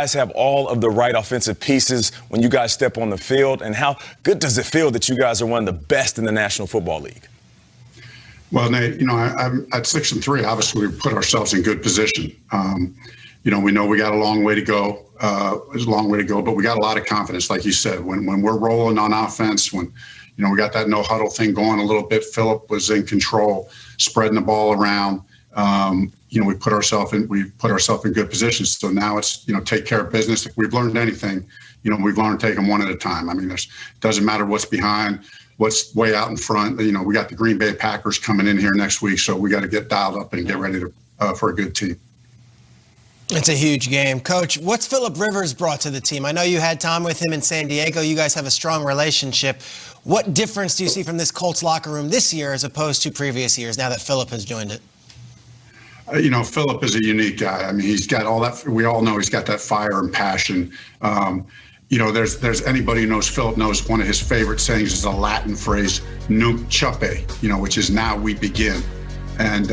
guys have all of the right offensive pieces when you guys step on the field? And how good does it feel that you guys are one of the best in the National Football League? Well, Nate, I'm at 6-3. Obviously, we put ourselves in good position. We know we got a long way to go. There's a long way to go, but we got a lot of confidence, like you said. When we're rolling on offense, when we got that no huddle thing going a little bit, Philip was in control, spreading the ball around. We put ourselves in good positions. So now it's take care of business. If we've learned anything, we've learned to take them one at a time. I mean, it doesn't matter what's behind, what's way out in front. We got the Green Bay Packers coming in here next week, so we got to get dialed up and get ready for a good team. It's a huge game. Coach, what's Philip Rivers brought to the team? I know you had time with him in San Diego. You guys have a strong relationship. What difference do you see from this Colts locker room this year as opposed to previous years now that Philip has joined it? Philip is a unique guy. I mean, he's got all that. We all know he's got that fire and passion. There's anybody who knows Philip knows one of his favorite sayings is a Latin phrase, "Nunc chape," which is "now we begin." And,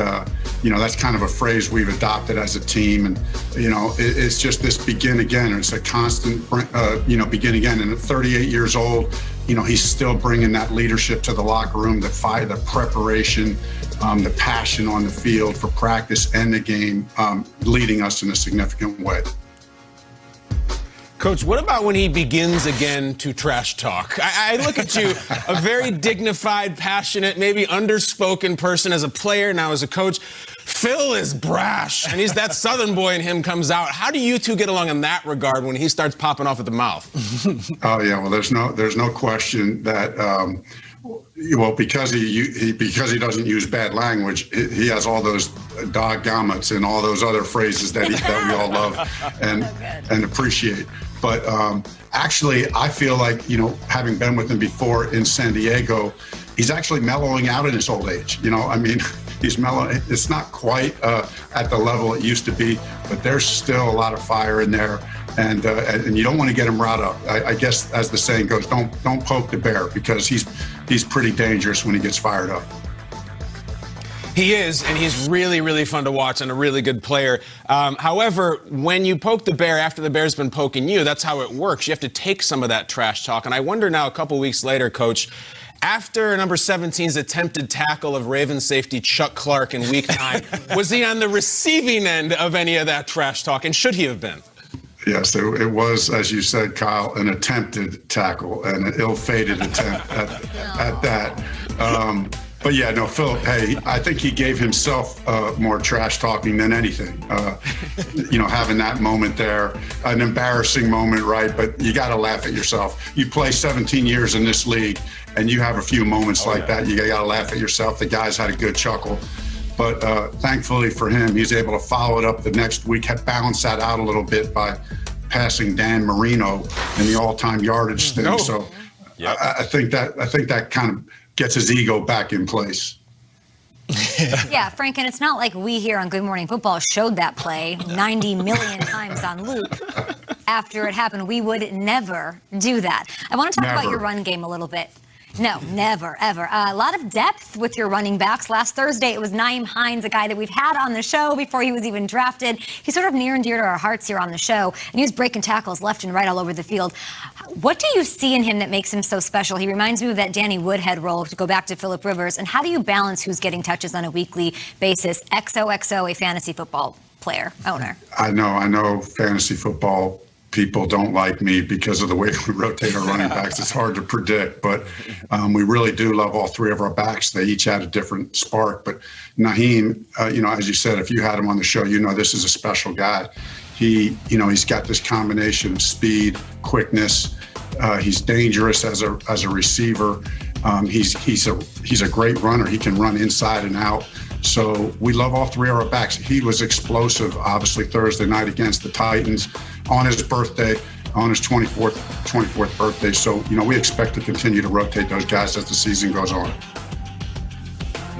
that's kind of a phrase we've adopted as a team. And, it's just this begin again. It's a constant, begin again. And at 38 years old, he's still bringing that leadership to the locker room, the fire, the preparation, the passion on the field for practice and the game, leading us in a significant way. Coach, what about when he begins again to trash talk? I look at you, a very dignified, passionate, maybe underspoken person as a player, now as a coach. Phil is brash, and he's that Southern boy in him comes out. How do you two get along in that regard when he starts popping off at the mouth? Oh yeah, well there's no question that because he doesn't use bad language, he has all those doggummits and all those other phrases that we all love and appreciate. But actually, I feel like, having been with him before in San Diego, he's actually mellowing out in his old age. He's mellow. It's not quite at the level it used to be, but there's still a lot of fire in there. And you don't want to get him riled up. I guess, as the saying goes, don't poke the bear, because he's pretty dangerous when he gets fired up. He is, and he's really, really fun to watch and a really good player. However, when you poke the bear after the bear's been poking you, that's how it works. You have to take some of that trash talk. And I wonder now, a couple weeks later, Coach, after number 17's attempted tackle of Ravens safety Chuck Clark in week 9, was he on the receiving end of any of that trash talk, and should he have been? Yes, it was, as you said, Kyle, an attempted tackle and an ill-fated attempt at that. But yeah, no, Philip, hey, I think he gave himself more trash talking than anything. Having that moment there, an embarrassing moment, right? But you got to laugh at yourself. You play 17 years in this league, and you have a few moments like that. You got to laugh at yourself. The guy's had a good chuckle. But thankfully for him, he's able to follow it up the next week, balance that out a little bit by passing Dan Marino in the all-time yardage thing. So I think that kind of gets his ego back in place. Yeah, Frank, and it's not like we here on Good Morning Football showed that play 90 million times on loop after it happened. We would never do that. I want to talk about your run game a little bit. No, never, ever. A lot of depth with your running backs. Last Thursday, it was Nyheim Hines, a guy that we've had on the show before he was even drafted. He's sort of near and dear to our hearts here on the show, and he was breaking tackles left and right all over the field. What do you see in him that makes him so special? He reminds me of that Danny Woodhead role, to go back to Philip Rivers. And how do you balance who's getting touches on a weekly basis? XOXO, a fantasy football player, owner. I know fantasy football people don't like me because of the way we rotate our running backs. It's hard to predict, but we really do love all three of our backs. They each had a different spark. But Nyheim, as you said, if you had him on the show, this is a special guy. He's got this combination of speed, quickness. He's dangerous as a receiver. He's a great runner. He can run inside and out. So we love all three of our backs. He was explosive, obviously, Thursday night against the Titans on his birthday, on his 24th birthday. So, we expect to continue to rotate those guys as the season goes on.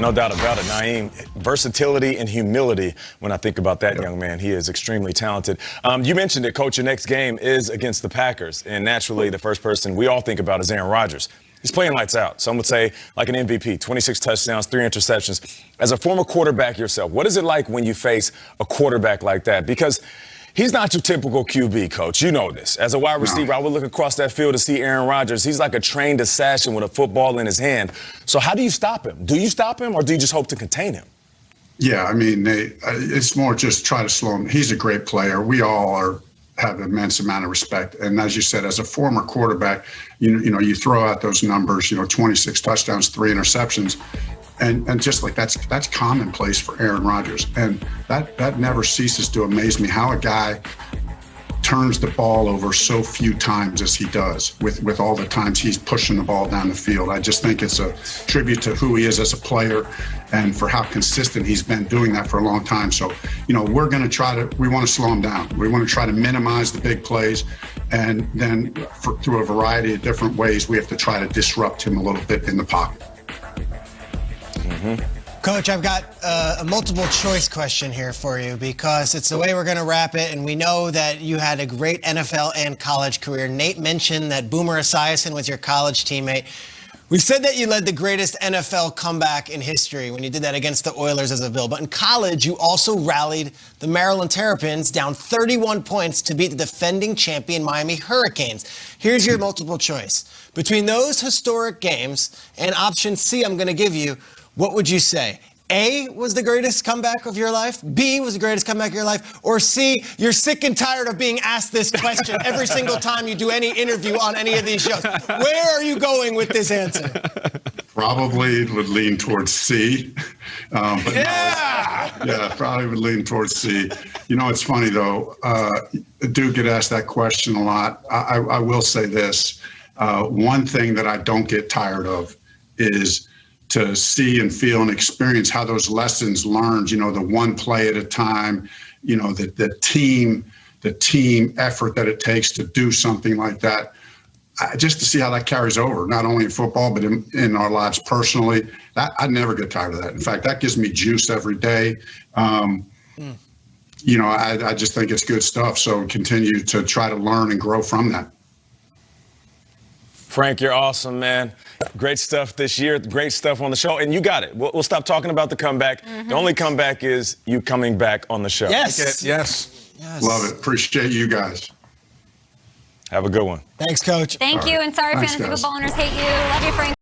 No doubt about it, Nyheim. Versatility and humility when I think about that young man. He is extremely talented. You mentioned it, Coach, your next game is against the Packers. And naturally, the first person we all think about is Aaron Rodgers. He's playing lights out. Some would say like an MVP, 26 touchdowns, 3 interceptions. As a former quarterback yourself, what is it like when you face a quarterback like that? Because He's not your typical QB, Coach. You know this. As a wide receiver, I would look across that field to see Aaron Rodgers. He's like a trained assassin with a football in his hand. So how do you stop him? Do you stop him, or do you just hope to contain him? Yeah, I mean, it's more just try to slow him. He's a great player. We all have an immense amount of respect. And as you said, as a former quarterback, you know, you throw out those numbers, 26 touchdowns, 3 interceptions. And just like that's commonplace for Aaron Rodgers. And that never ceases to amaze me, how a guy turns the ball over so few times as he does with all the times he's pushing the ball down the field. I just think it's a tribute to who he is as a player and for how consistent he's been doing that for a long time. So, we're going to we want to slow him down. We want to try to minimize the big plays. And then through a variety of different ways, we have to try to disrupt him a little bit in the pocket. Coach, I've got a multiple choice question here for you because it's the way we're going to wrap it, and we know that you had a great NFL and college career. Nate mentioned that Boomer Esiason was your college teammate. We said that you led the greatest NFL comeback in history when you did that against the Oilers as a Bill. But in college, you also rallied the Maryland Terrapins down 31 points to beat the defending champion Miami Hurricanes. Here's your multiple choice. Between those historic games and option C I'm going to give you, what would you say? A was the greatest comeback of your life, B was the greatest comeback of your life, or C, you're sick and tired of being asked this question every single time you do any interview on any of these shows. Where are you going with this answer? Probably would lean towards C. But yeah, probably would lean towards C. It's funny, though. Do get asked that question a lot. I will say this. One thing that I don't get tired of is to see and feel and experience how those lessons learned, the one play at a time, the team effort that it takes to do something like that. Just to see how that carries over, not only in football, but in our lives personally. I never get tired of that. In fact, that gives me juice every day. I just think it's good stuff. So continue to try to learn and grow from that. Frank, you're awesome, man. Great stuff this year. Great stuff on the show. And you got it. We'll stop talking about the comeback. The only comeback is you coming back on the show. Yes. Yes. Love it. Appreciate you guys. Have a good one. Thanks, Coach. Thank you. And sorry, Thanks, fantasy guys. football owners hate you. Love you, Frank.